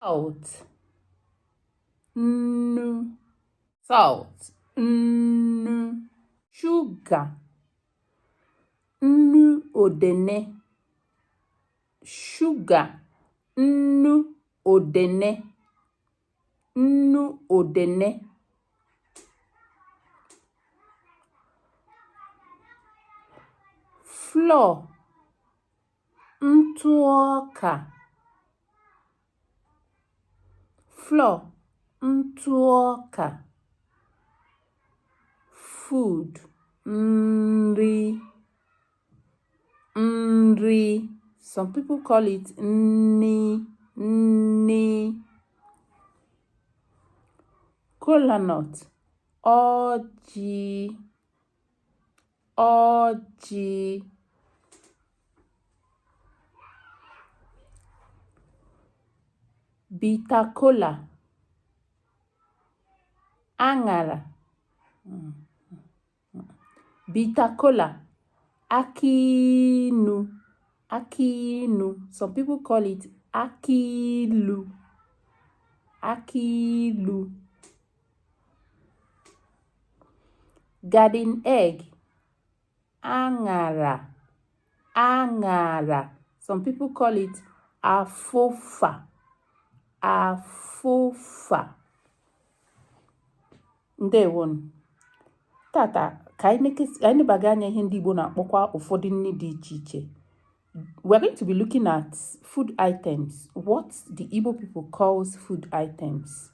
Salt. Nnu. Salt. Nnu. Sugar. Nnu odene. Sugar. Nnu odene. Nnu odene. Flour. Ntụ ọka. Flour. Ntụ ọka. Food. Nri. Nri. Some people call it nni. Nni. Kola nut. Ọjị. Ọjị. Bitter kola. Aṅara. Bitter kola. Akinu. Akinu. Some people call it akilu. Akilu. Garden egg. Aṅara. Aṅara. Some people call it afụfa. Afụfa. Ndewonu. Tata ka anyị baga anya ihe ndị Igbo na-akpọkwa ụfọdụ nri dị iche iche. We're going to be looking at food items. What the Igbo people calls food items.